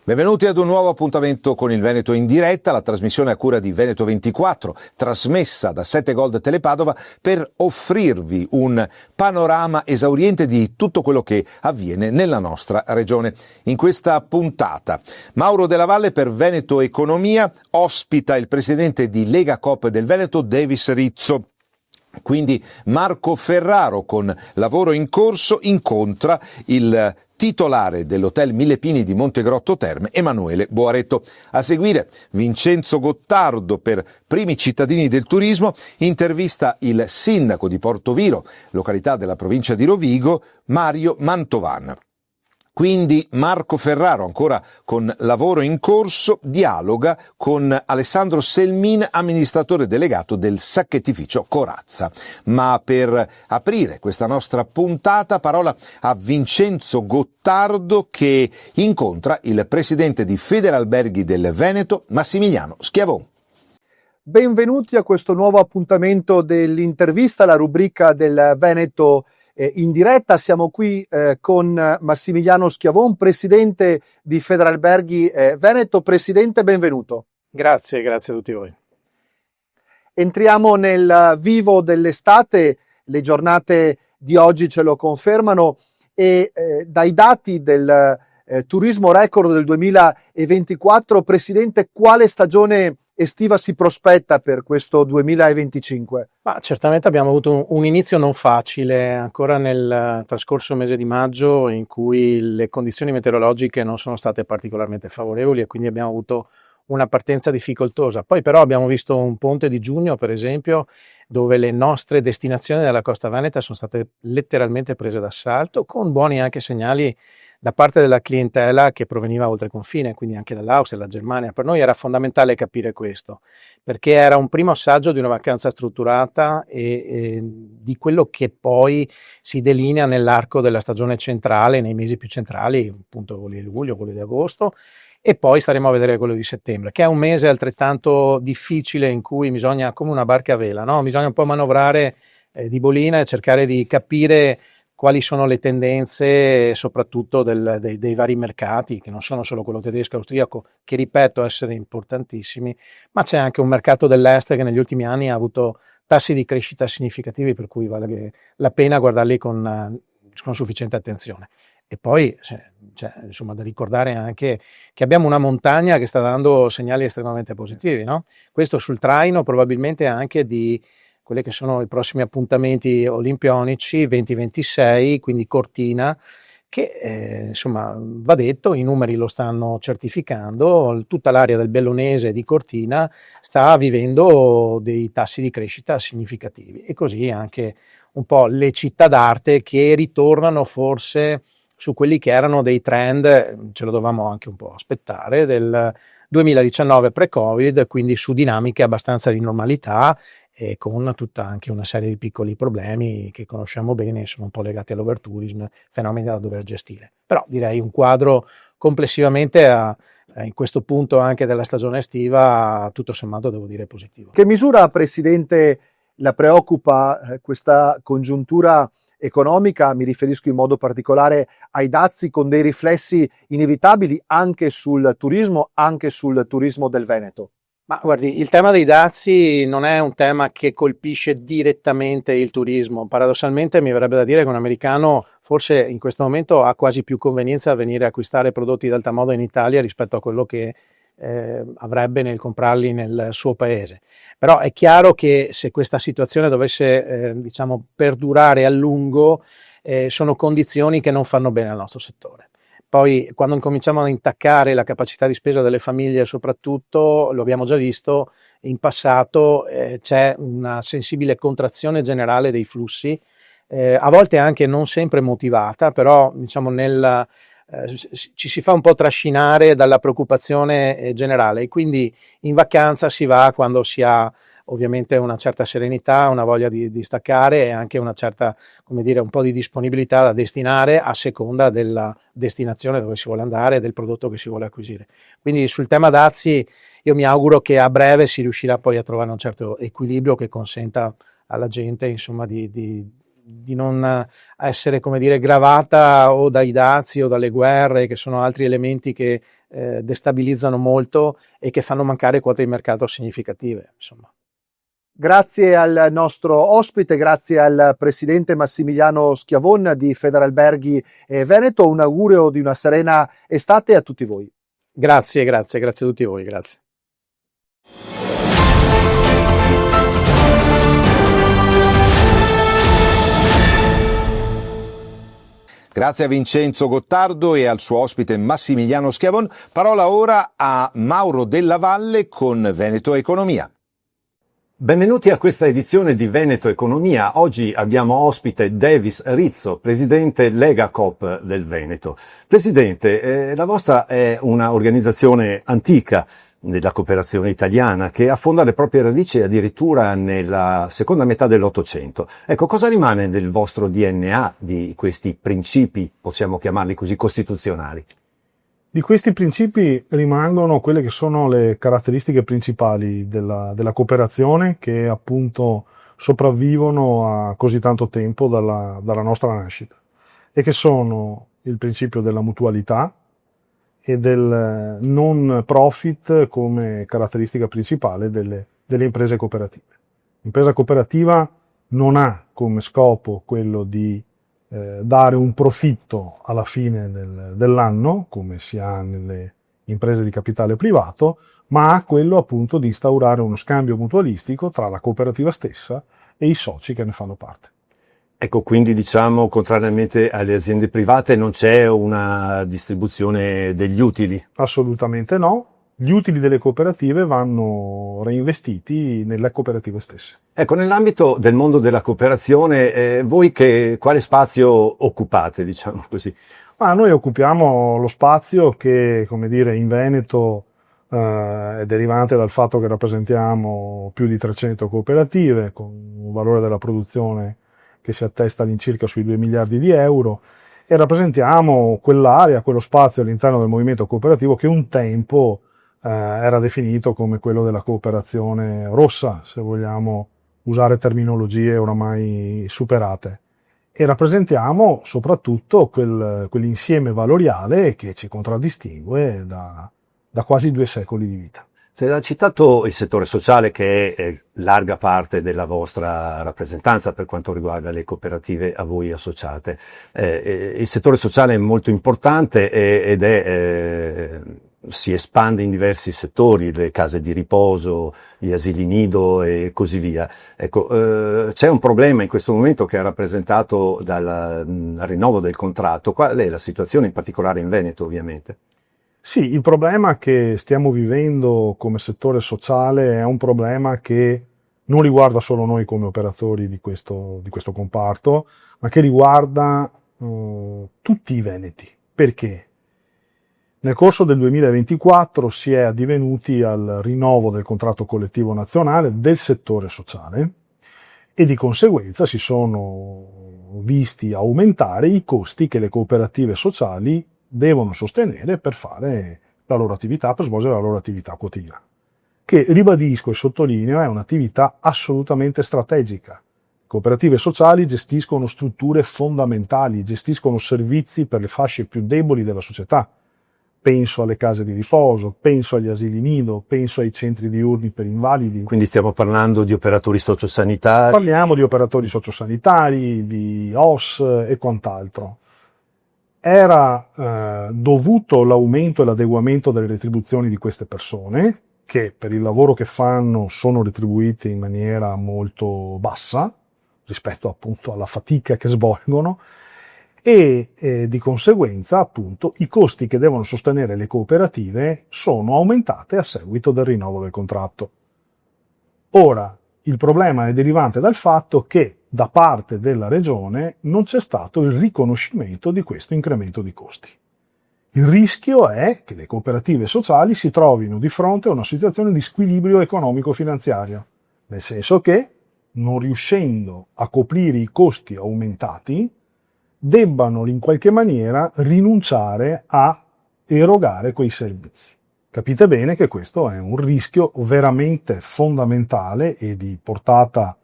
Benvenuti ad un nuovo appuntamento con il Veneto in diretta, la trasmissione a cura di Veneto 24, trasmessa da 7 Gold Telepadova per offrirvi un panorama esauriente di tutto quello che avviene nella nostra regione. In questa puntata Mauro Della Valle per Veneto Economia ospita il presidente di Lega Coop del Veneto, Davis Rizzo. Quindi Marco Ferraro, con lavoro in corso, incontra il titolare dell'Hotel Mille Pini di Montegrotto Terme, Emanuele Boaretto. A seguire Vincenzo Gottardo per Primi cittadini del turismo, intervista il sindaco di Portoviro, località della provincia di Rovigo, Mario Mantovan. Quindi Marco Ferraro, ancora con lavoro in corso, dialoga con Alessandro Selmin, amministratore delegato del sacchetificio Corazza. Ma per aprire questa nostra puntata, parola a Vincenzo Gottardo, che incontra il presidente di Federalberghi del Veneto, Massimiliano Schiavon. Benvenuti a questo nuovo appuntamento dell'intervista, la rubrica del Veneto in diretta. Siamo qui con Massimiliano Schiavon, presidente di Federalberghi Veneto. Presidente, benvenuto. Grazie a tutti voi. Entriamo nel vivo dell'estate, le giornate di oggi ce lo confermano e dai dati del turismo record del 2024, presidente, quale stagione estiva si prospetta per questo 2025? Ma certamente abbiamo avuto un inizio non facile ancora nel trascorso mese di maggio, in cui le condizioni meteorologiche non sono state particolarmente favorevoli e quindi abbiamo avuto una partenza difficoltosa. Poi però abbiamo visto un ponte di giugno, per esempio, dove le nostre destinazioni della costa veneta sono state letteralmente prese d'assalto, con buoni anche segnali da parte della clientela che proveniva oltre confine, quindi anche dall'Austria, dalla Germania. Per noi era fondamentale capire questo, perché era un primo assaggio di una vacanza strutturata e di quello che poi si delinea nell'arco della stagione centrale, nei mesi più centrali, appunto quelli di luglio, quelli di agosto, e poi staremo a vedere quello di settembre, che è un mese altrettanto difficile in cui bisogna, come una barca a vela, no? Bisogna un po' manovrare di bolina e cercare di capire quali sono le tendenze, soprattutto dei vari mercati, che non sono solo quello tedesco e austriaco, che ripeto essere importantissimi, ma c'è anche un mercato dell'est che negli ultimi anni ha avuto tassi di crescita significativi, per cui vale la pena guardarli con sufficiente attenzione. E poi c'è insomma da ricordare anche che abbiamo una montagna che sta dando segnali estremamente positivi, no? Questo sul traino probabilmente anche di quelli che sono i prossimi appuntamenti olimpionici 2026, quindi Cortina, che insomma va detto, i numeri lo stanno certificando, tutta l'area del Bellunese di Cortina sta vivendo dei tassi di crescita significativi, e così anche un po' le città d'arte che ritornano forse su quelli che erano dei trend, ce lo dovevamo anche un po' aspettare, del 2019 pre-Covid, quindi su dinamiche abbastanza di normalità e con tutta anche una serie di piccoli problemi che conosciamo bene, sono un po' legati all'overtourism, fenomeni da dover gestire. Però direi un quadro complessivamente in questo punto anche della stagione estiva, tutto sommato devo dire positivo. Che misura, presidente, la preoccupa questa congiuntura economica? Mi riferisco in modo particolare ai dazi, con dei riflessi inevitabili anche sul turismo del Veneto. Ma guardi, il tema dei dazi non è un tema che colpisce direttamente il turismo. Paradossalmente mi verrebbe da dire che un americano forse in questo momento ha quasi più convenienza a venire a acquistare prodotti d'alta moda in Italia rispetto a quello che avrebbe nel comprarli nel suo paese. Però è chiaro che se questa situazione dovesse diciamo perdurare a lungo, sono condizioni che non fanno bene al nostro settore. Poi quando incominciamo a intaccare la capacità di spesa delle famiglie, soprattutto, lo abbiamo già visto in passato, c'è una sensibile contrazione generale dei flussi, a volte anche non sempre motivata, però diciamo ci si fa un po' trascinare dalla preoccupazione generale, e quindi in vacanza si va quando si ha ovviamente una certa serenità, una voglia di staccare e anche una certa, come dire, un po' di disponibilità da destinare a seconda della destinazione dove si vuole andare e del prodotto che si vuole acquisire. Quindi sul tema dazi io mi auguro che a breve si riuscirà poi a trovare un certo equilibrio che consenta alla gente insomma di di non essere, come dire, gravata o dai dazi o dalle guerre, che sono altri elementi che destabilizzano molto e che fanno mancare quote di mercato significative, insomma. Grazie al nostro ospite, grazie al presidente Massimiliano Schiavon di Federalberghi Veneto. Un augurio di una serena estate a tutti voi. Grazie a tutti voi, grazie. Grazie a Vincenzo Gottardo e al suo ospite Massimiliano Schiavon. Parola ora a Mauro Della Valle con Veneto Economia. Benvenuti a questa edizione di Veneto Economia. Oggi abbiamo ospite Davis Rizzo, presidente Lega Coop del Veneto. Presidente, la vostra è una organizzazione antica della cooperazione italiana che affonda le proprie radici addirittura nella seconda metà dell'Ottocento. Ecco, cosa rimane del vostro DNA, di questi principi, possiamo chiamarli così, costituzionali? Di questi principi rimangono quelle che sono le caratteristiche principali della cooperazione, che appunto sopravvivono a così tanto tempo dalla nostra nascita, e che sono il principio della mutualità e del non profit come caratteristica principale delle imprese cooperative. L'impresa cooperativa non ha come scopo quello di dare un profitto alla fine dell'anno, come si ha nelle imprese di capitale privato, ma ha quello appunto di instaurare uno scambio mutualistico tra la cooperativa stessa e i soci che ne fanno parte. Ecco, quindi diciamo, contrariamente alle aziende private, non c'è una distribuzione degli utili? Assolutamente no. Gli utili delle cooperative vanno reinvestiti nelle cooperative stesse. Ecco, nell'ambito del mondo della cooperazione, voi quale spazio occupate, diciamo così? Ma noi occupiamo lo spazio che, come dire, in Veneto è derivante dal fatto che rappresentiamo più di 300 cooperative con un valore della produzione che si attesta all'incirca sui 2 miliardi di euro, e rappresentiamo quell'area, quello spazio all'interno del movimento cooperativo che un tempo era definito come quello della cooperazione rossa, se vogliamo usare terminologie oramai superate, e rappresentiamo soprattutto quell'insieme valoriale che ci contraddistingue da quasi 2 secoli di vita. Si è citato il settore sociale, che è larga parte della vostra rappresentanza per quanto riguarda le cooperative a voi associate. Il settore sociale è molto importante si espande in diversi settori, le case di riposo, gli asili nido e così via. Ecco, c'è un problema in questo momento che è rappresentato dal rinnovo del contratto. Qual è la situazione in particolare in Veneto, ovviamente? Sì, il problema che stiamo vivendo come settore sociale è un problema che non riguarda solo noi come operatori di questo comparto, ma che riguarda tutti i veneti. Perché? Nel corso del 2024 si è addivenuti al rinnovo del contratto collettivo nazionale del settore sociale e di conseguenza si sono visti aumentare i costi che le cooperative sociali devono sostenere per fare la loro attività, per svolgere la loro attività quotidiana, che, ribadisco e sottolineo, è un'attività assolutamente strategica. Le cooperative sociali gestiscono strutture fondamentali, gestiscono servizi per le fasce più deboli della società. Penso alle case di riposo, penso agli asili nido, penso ai centri diurni per invalidi. Quindi stiamo parlando di operatori sociosanitari? Parliamo di operatori sociosanitari, di OS e quant'altro. Era dovuto l'aumento e l'adeguamento delle retribuzioni di queste persone, che per il lavoro che fanno sono retribuite in maniera molto bassa rispetto appunto alla fatica che svolgono, e di conseguenza appunto i costi che devono sostenere le cooperative sono aumentate a seguito del rinnovo del contratto. Ora, il problema è derivante dal fatto che da parte della Regione non c'è stato il riconoscimento di questo incremento di costi. Il rischio è che le cooperative sociali si trovino di fronte a una situazione di squilibrio economico-finanziario, nel senso che, non riuscendo a coprire i costi aumentati, debbano in qualche maniera rinunciare a erogare quei servizi. Capite bene che questo è un rischio veramente fondamentale e di portata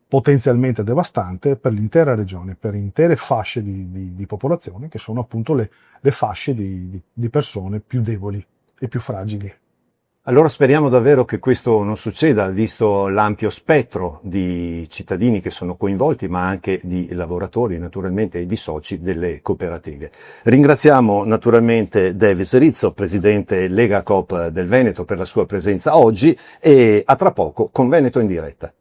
potenzialmente devastante per l'intera regione, per intere fasce di popolazione che sono appunto le fasce di persone più deboli e più fragili. Allora speriamo davvero che questo non succeda, visto l'ampio spettro di cittadini che sono coinvolti, ma anche di lavoratori naturalmente e di soci delle cooperative. Ringraziamo naturalmente Davis Rizzo, presidente Lega Coop del Veneto, per la sua presenza oggi, e a tra poco con Veneto in diretta.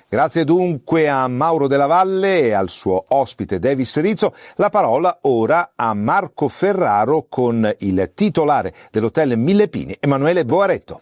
Grazie dunque a Mauro Della Valle e al suo ospite Davis Rizzo. La parola ora a Marco Ferraro con il titolare dell'Hotel Mille Pini, Emanuele Boaretto.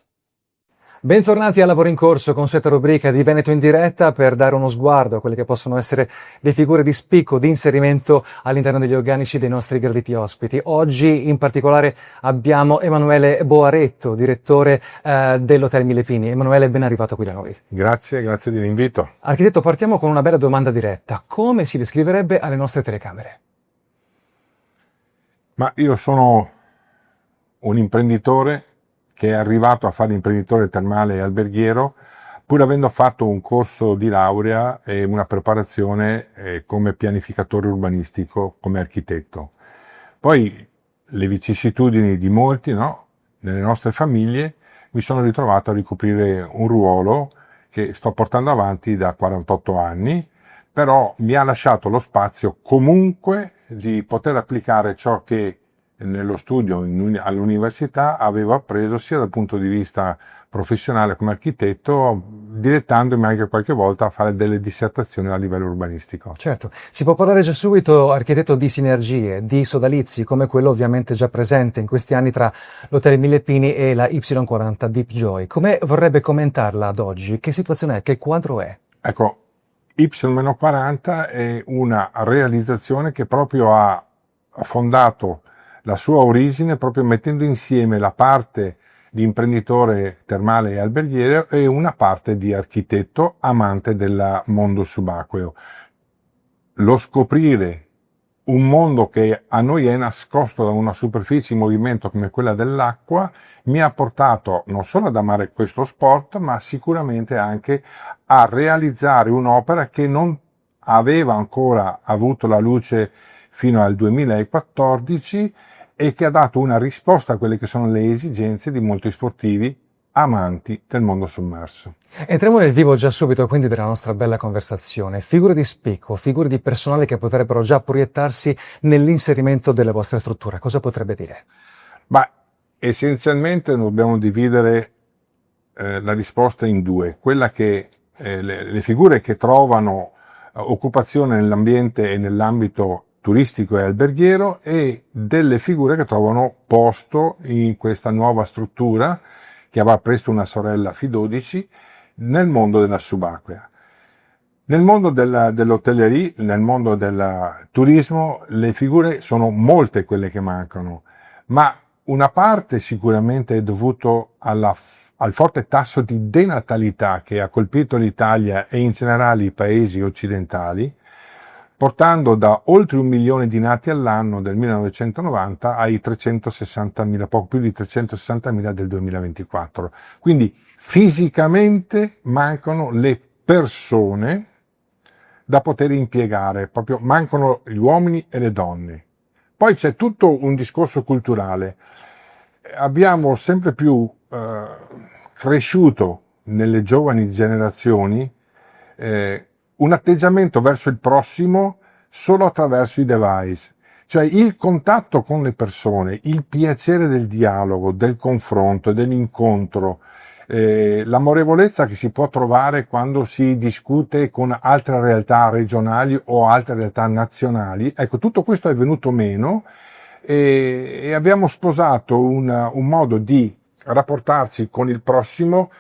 Bentornati a Lavoro in Corso, consueta rubrica di Veneto in diretta per dare uno sguardo a quelle che possono essere le figure di spicco, di inserimento all'interno degli organici dei nostri graditi ospiti. Oggi in particolare abbiamo Emanuele Boaretto, direttore dell'Hotel Mille Pini. Emanuele, ben arrivato qui da noi. Grazie dell'invito. Architetto, partiamo con una bella domanda diretta. Come si descriverebbe alle nostre telecamere? Ma io sono un imprenditore che è arrivato a fare imprenditore termale e alberghiero, pur avendo fatto un corso di laurea e una preparazione come pianificatore urbanistico, come architetto. Poi le vicissitudini di molti, no? Nelle nostre famiglie, mi sono ritrovato a ricoprire un ruolo che sto portando avanti da 48 anni, però mi ha lasciato lo spazio comunque di poter applicare ciò che nello studio all'università avevo appreso sia dal punto di vista professionale come architetto, dilettandomi anche qualche volta a fare delle dissertazioni a livello urbanistico. Certo, si può parlare già subito, architetto, di sinergie, di sodalizi, come quello ovviamente già presente in questi anni tra l'Hotel Mille Pini e la Y40 Deep Joy. Come vorrebbe commentarla ad oggi? Che situazione è? Che quadro è? Ecco, Y40 è una realizzazione che proprio ha fondato la sua origine proprio mettendo insieme la parte di imprenditore termale e alberghiero e una parte di architetto amante del mondo subacqueo. Lo scoprire un mondo che a noi è nascosto da una superficie in movimento come quella dell'acqua mi ha portato non solo ad amare questo sport, ma sicuramente anche a realizzare un'opera che non aveva ancora avuto la luce fino al 2014 e che ha dato una risposta a quelle che sono le esigenze di molti sportivi amanti del mondo sommerso. Entriamo nel vivo già subito quindi della nostra bella conversazione. Figure di spicco, figure di personale che potrebbero già proiettarsi nell'inserimento delle vostre strutture. Cosa potrebbe dire? Ma essenzialmente dobbiamo dividere la risposta in due. Quella che le figure che trovano occupazione nell'ambiente e nell'ambito turistico e alberghiero e delle figure che trovano posto in questa nuova struttura che avrà presto una sorella F12 nel mondo della subacquea. Nel mondo dell'hotellerie, nel mondo del turismo, le figure sono molte quelle che mancano, ma una parte sicuramente è dovuto al forte tasso di denatalità che ha colpito l'Italia e in generale i paesi occidentali, portando da oltre 1 milione di nati all'anno del 1990 ai 360.000, poco più di 360.000 del 2024. Quindi fisicamente mancano le persone da poter impiegare, proprio mancano gli uomini e le donne. Poi c'è tutto un discorso culturale. Abbiamo sempre più cresciuto nelle giovani generazioni un atteggiamento verso il prossimo solo attraverso i device, cioè il contatto con le persone, il piacere del dialogo, del confronto, dell'incontro, l'amorevolezza che si può trovare quando si discute con altre realtà regionali o altre realtà nazionali. Ecco, tutto questo è venuto meno e abbiamo sposato un modo di rapportarci con il prossimo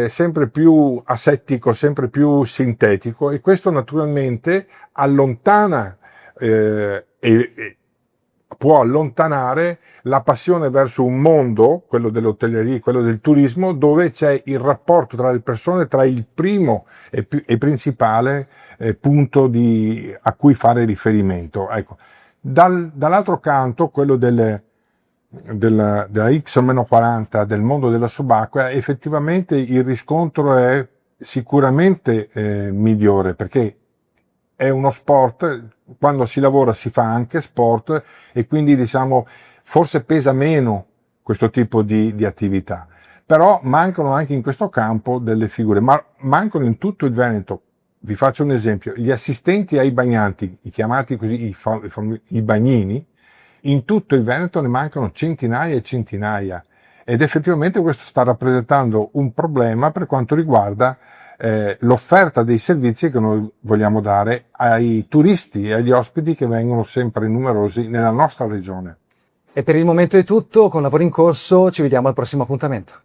sempre più asettico, sempre più sintetico, e questo naturalmente allontana e può allontanare la passione verso un mondo, quello dell'hotellerie, quello del turismo, dove c'è il rapporto tra le persone, tra il primo e principale punto a cui fare riferimento. Ecco. Dall'altro canto, quello della X-40 del mondo della subacquea, effettivamente il riscontro è sicuramente migliore, perché è uno sport, quando si lavora si fa anche sport, e quindi diciamo forse pesa meno questo tipo di attività. Però mancano anche in questo campo delle figure, ma mancano in tutto il Veneto. Vi faccio un esempio: gli assistenti ai bagnanti, i chiamati così i bagnini, in tutto il Veneto ne mancano centinaia e centinaia, ed effettivamente questo sta rappresentando un problema per quanto riguarda l'offerta dei servizi che noi vogliamo dare ai turisti e agli ospiti che vengono sempre numerosi nella nostra regione. E per il momento è tutto, con lavoro in corso ci vediamo al prossimo appuntamento.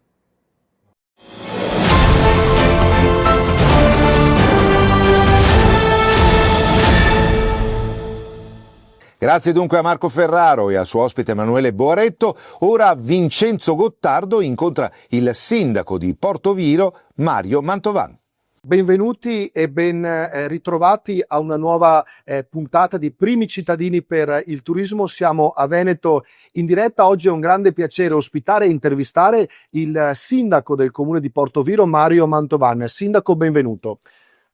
Grazie dunque a Marco Ferraro e al suo ospite Emanuele Boaretto. Ora Vincenzo Gottardo incontra il sindaco di Portoviro, Mario Mantovan. Benvenuti e ben ritrovati a una nuova puntata di Primi Cittadini per il Turismo. Siamo a Veneto in diretta. Oggi è un grande piacere ospitare e intervistare il sindaco del comune di Portoviro, Mario Mantovan. Sindaco, benvenuto.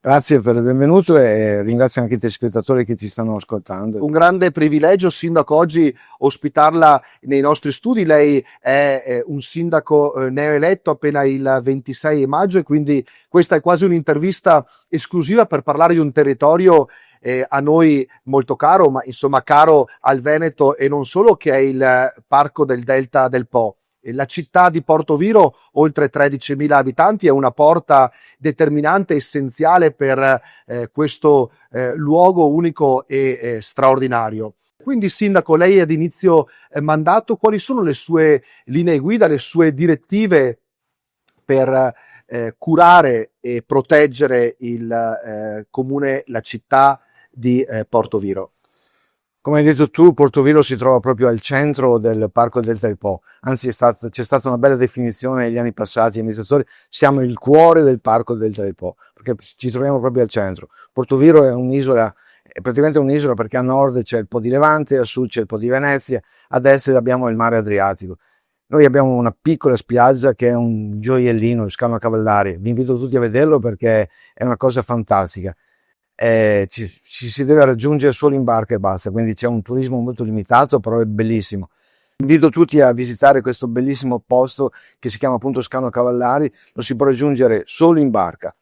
Grazie per il benvenuto e ringrazio anche i telespettatori che ti stanno ascoltando. Un grande privilegio, sindaco, oggi ospitarla nei nostri studi. Lei è un sindaco neoeletto appena il 26 maggio, e quindi questa è quasi un'intervista esclusiva per parlare di un territorio a noi molto caro, ma insomma caro al Veneto e non solo, che è il Parco del Delta del Po. La città di Portoviro, oltre 13.000 abitanti, è una porta determinante, essenziale per questo luogo unico e straordinario. Quindi, sindaco, lei ad inizio mandato, quali sono le sue linee guida, le sue direttive per curare e proteggere il comune, la città di Portoviro? Come hai detto tu, Portoviro si trova proprio al centro del Parco del Delta del Po, anzi c'è stata una bella definizione negli anni passati, amministratori, siamo il cuore del Parco del Delta del Po, perché ci troviamo proprio al centro. Portoviro è un'isola, è praticamente un'isola, perché a nord c'è il Po di Levante, a sud c'è il Po di Venezia, ad est abbiamo il mare Adriatico. Noi abbiamo una piccola spiaggia che è un gioiellino, il Scalo Cavallari, vi invito tutti a vederlo perché è una cosa fantastica. Ci si deve raggiungere solo in barca e basta, quindi c'è un turismo molto limitato, però è bellissimo. Invito tutti a visitare questo bellissimo posto che si chiama appunto Scalo Cavallari. Lo si può raggiungere solo in barca,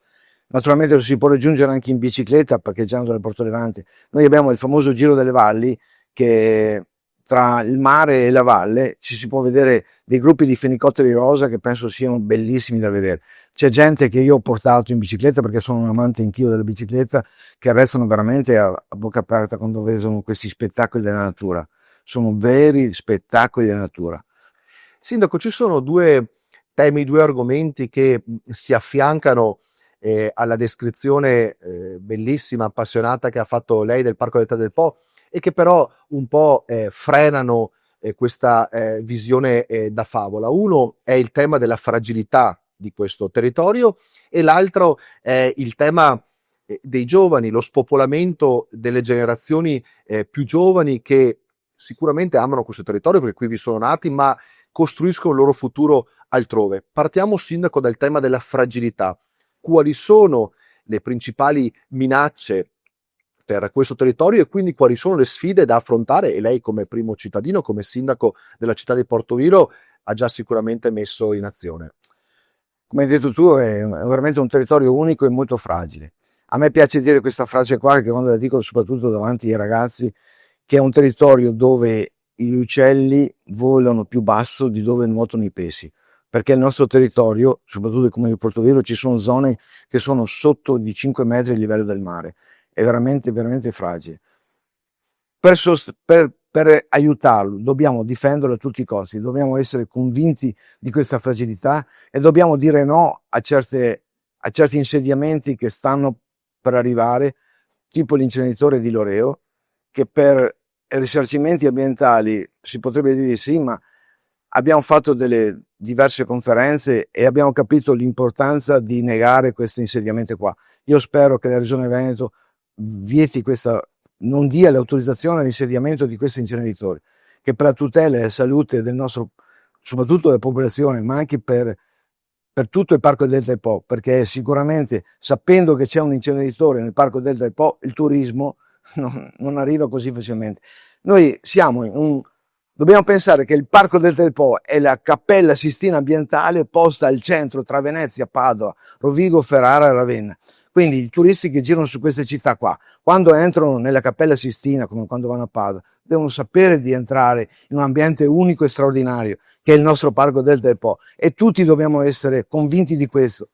naturalmente lo si può raggiungere anche in bicicletta parcheggiando nel Porto Levante. Noi abbiamo il famoso Giro delle Valli, che tra il mare e la valle ci si può vedere dei gruppi di fenicotteri rosa che penso siano bellissimi da vedere. C'è gente che io ho portato in bicicletta, perché sono un amante anch'io della bicicletta, che restano veramente a bocca aperta quando vedono questi spettacoli della natura. Sono veri spettacoli della natura. Sindaco, ci sono due temi, due argomenti che si affiancano alla descrizione bellissima, appassionata che ha fatto lei del Parco del Delta del Po, e che però un po' frenano questa visione da favola. Uno è il tema della fragilità di questo territorio, e l'altro è il tema dei giovani, lo spopolamento delle generazioni più giovani, che sicuramente amano questo territorio perché qui vi sono nati, ma costruiscono il loro futuro altrove. Partiamo, sindaco, dal tema della fragilità. Quali sono le principali minacce per questo territorio, e quindi quali sono le sfide da affrontare, e lei come primo cittadino, come sindaco della città di Portoviro, ha già sicuramente messo in azione? Come hai detto tu, è veramente un territorio unico e molto fragile. A me piace dire questa frase qua, che quando la dico soprattutto davanti ai ragazzi, che è un territorio dove gli uccelli volano più basso di dove nuotano i pesci, perché il nostro territorio, soprattutto nel comune di Portoviro, ci sono zone che sono sotto di 5 metri il livello del mare. È veramente, veramente fragile. Per aiutarlo dobbiamo difenderlo a tutti i costi, dobbiamo essere convinti di questa fragilità e dobbiamo dire no a certi insediamenti che stanno per arrivare, tipo l'inceneritore di Loreo, che per risarcimenti ambientali si potrebbe dire sì, ma abbiamo fatto delle diverse conferenze e abbiamo capito l'importanza di negare questo insediamento qua. Io spero che la Regione Veneto non dia l'autorizzazione all'insediamento di questi inceneritori, che per la tutela e la salute del nostro, soprattutto della popolazione, ma anche per tutto il Parco del Delta del Po, perché sicuramente sapendo che c'è un inceneritore nel Parco del Delta del Po, il turismo non arriva così facilmente. Noi dobbiamo pensare che il Parco del Delta del Po è la Cappella Sistina ambientale posta al centro tra Venezia, Padova, Rovigo, Ferrara e Ravenna. Quindi i turisti che girano su queste città qua, quando entrano nella Cappella Sistina, come quando vanno a Padova, devono sapere di entrare in un ambiente unico e straordinario, che è il nostro Parco Delta del Po. E tutti dobbiamo essere convinti di questo,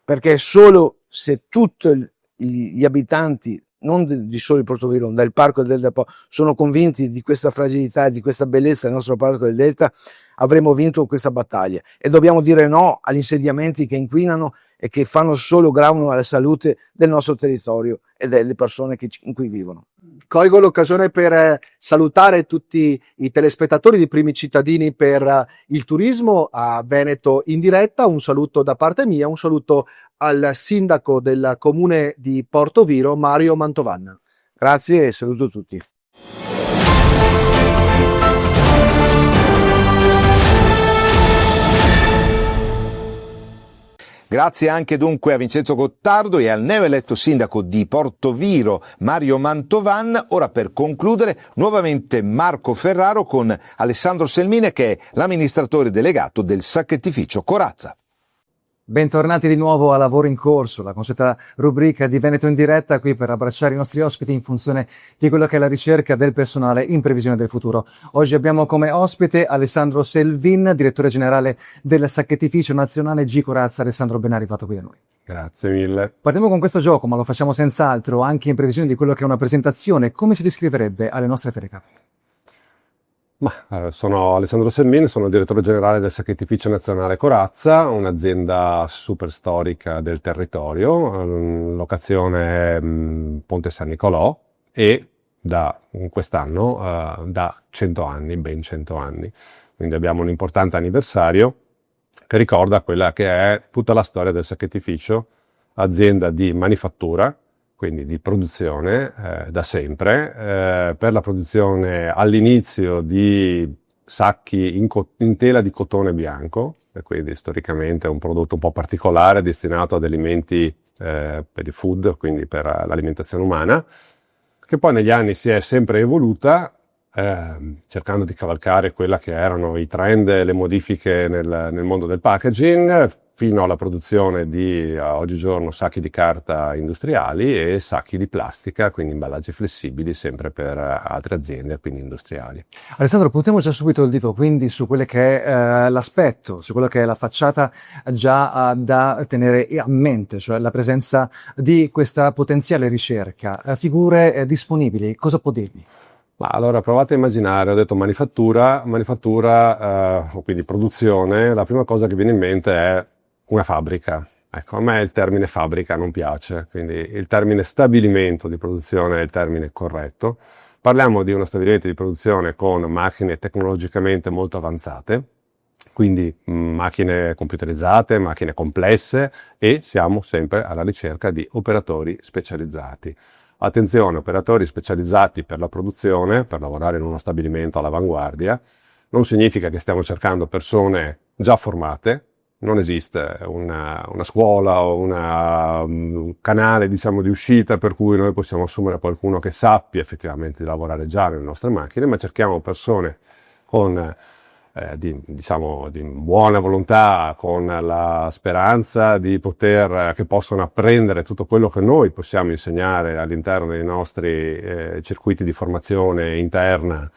perché solo se tutti gli abitanti, non di solo il Portoviro, del Parco del Delta del Po, sono convinti di questa fragilità e di questa bellezza del nostro Parco del Delta, avremo vinto questa battaglia. E dobbiamo dire no agli insediamenti che inquinano e che fanno solo gravano alla salute del nostro territorio e delle persone in cui vivono. Colgo l'occasione per salutare tutti i telespettatori di Primi Cittadini per il turismo a Veneto in diretta. Un saluto da parte mia, un saluto al sindaco del comune di Portoviro, Mario Mantovan. Grazie e saluto tutti. Grazie anche dunque a Vincenzo Gottardo e al neoeletto sindaco di Portoviro, Mario Mantovan. Ora per concludere nuovamente Marco Ferraro con Alessandro Selmine, che è l'amministratore delegato del sacchettificio Corazza. Bentornati di nuovo a Lavoro in Corso, la consueta rubrica di Veneto in diretta, qui per abbracciare i nostri ospiti in funzione di quello che è la ricerca del personale in previsione del futuro. Oggi abbiamo come ospite Alessandro Selvin, direttore generale del sacchettificio nazionale G Corazza. Alessandro, ben arrivato qui da noi. Grazie mille. Partiamo con questo gioco, ma lo facciamo senz'altro anche in previsione di quello che è una presentazione. Come si descriverebbe alle nostre telecamere? Sono Alessandro Selmin, sono il direttore generale del sacchettificio nazionale Corazza, un'azienda super storica del territorio, locazione è Ponte San Nicolò e da quest'anno da 100 anni, ben 100 anni. Quindi abbiamo un importante anniversario che ricorda quella che è tutta la storia del sacchettificio, azienda di manifattura, quindi di produzione da sempre, per la produzione all'inizio di sacchi in tela di cotone bianco, e quindi storicamente è un prodotto un po' particolare destinato ad alimenti per il food, quindi per l'alimentazione umana, che poi negli anni si è sempre evoluta, cercando di cavalcare quella che erano i trend e le modifiche nel mondo del packaging, fino alla produzione di oggigiorno sacchi di carta industriali e sacchi di plastica, quindi imballaggi flessibili sempre per altre aziende, quindi industriali. Alessandro, puntiamo già subito il dito quindi su quello che è l'aspetto, su quello che è la facciata già da tenere a mente, cioè la presenza di questa potenziale ricerca. Figure disponibili, cosa può dirmi? Ma allora provate a immaginare, ho detto manifattura, o quindi produzione, la prima cosa che viene in mente è una fabbrica. Ecco, a me il termine fabbrica non piace, quindi il termine stabilimento di produzione è il termine corretto. Parliamo di uno stabilimento di produzione con macchine tecnologicamente molto avanzate, quindi macchine computerizzate, macchine complesse, e siamo sempre alla ricerca di operatori specializzati. Attenzione, operatori specializzati per la produzione, per lavorare in uno stabilimento all'avanguardia, non significa che stiamo cercando persone già formate. Non esiste una scuola o un canale, diciamo, di uscita per cui noi possiamo assumere qualcuno che sappia effettivamente di lavorare già nelle nostre macchine, ma cerchiamo persone con di buona volontà, con la speranza di che possano apprendere tutto quello che noi possiamo insegnare all'interno dei nostri circuiti di formazione interna,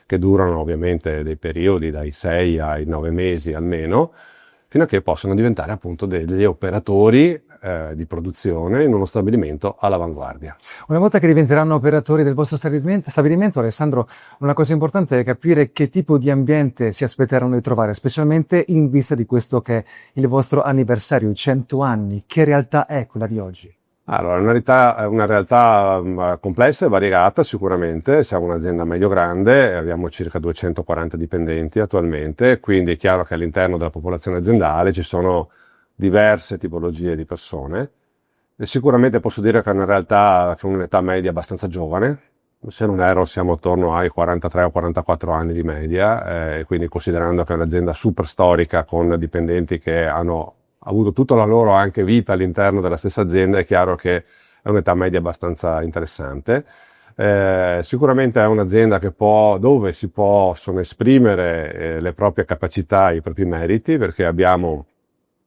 che durano ovviamente dei periodi dai 6 ai 9 mesi almeno, fino a che possano diventare appunto degli operatori di produzione in uno stabilimento all'avanguardia. Una volta che diventeranno operatori del vostro stabilimento, Alessandro, una cosa importante è capire che tipo di ambiente si aspetteranno di trovare, specialmente in vista di questo che è il vostro anniversario, i 100 anni. Che realtà è quella di oggi? Allora, una realtà complessa e variegata sicuramente, siamo un'azienda medio-grande, abbiamo circa 240 dipendenti attualmente, quindi è chiaro che all'interno della popolazione aziendale ci sono diverse tipologie di persone. E sicuramente posso dire che è una realtà con un'età media abbastanza giovane, se non erro siamo attorno ai 43 o 44 anni di media, quindi considerando che è un'azienda super storica con dipendenti che hanno avuto tutta la loro anche vita all'interno della stessa azienda, è chiaro che è un'età media abbastanza interessante. Sicuramente è un'azienda dove si possono esprimere le proprie capacità, i propri meriti, perché abbiamo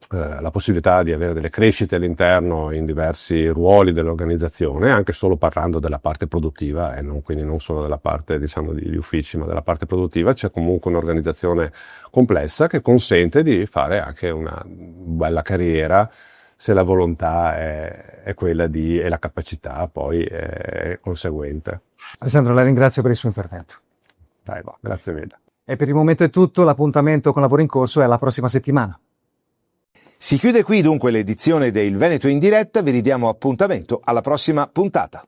la possibilità di avere delle crescite all'interno in diversi ruoli dell'organizzazione, anche solo parlando della parte produttiva, quindi non solo della parte, diciamo, di uffici, ma della parte produttiva. C'è comunque un'organizzazione complessa che consente di fare anche una bella carriera, se la volontà è quella e la capacità poi è conseguente. Alessandro, la ringrazio per il suo intervento. Grazie mille. E per il momento è tutto, l'appuntamento con Lavoro in Corso è la prossima settimana. Si chiude qui dunque l'edizione del Veneto in diretta, vi ridiamo appuntamento alla prossima puntata.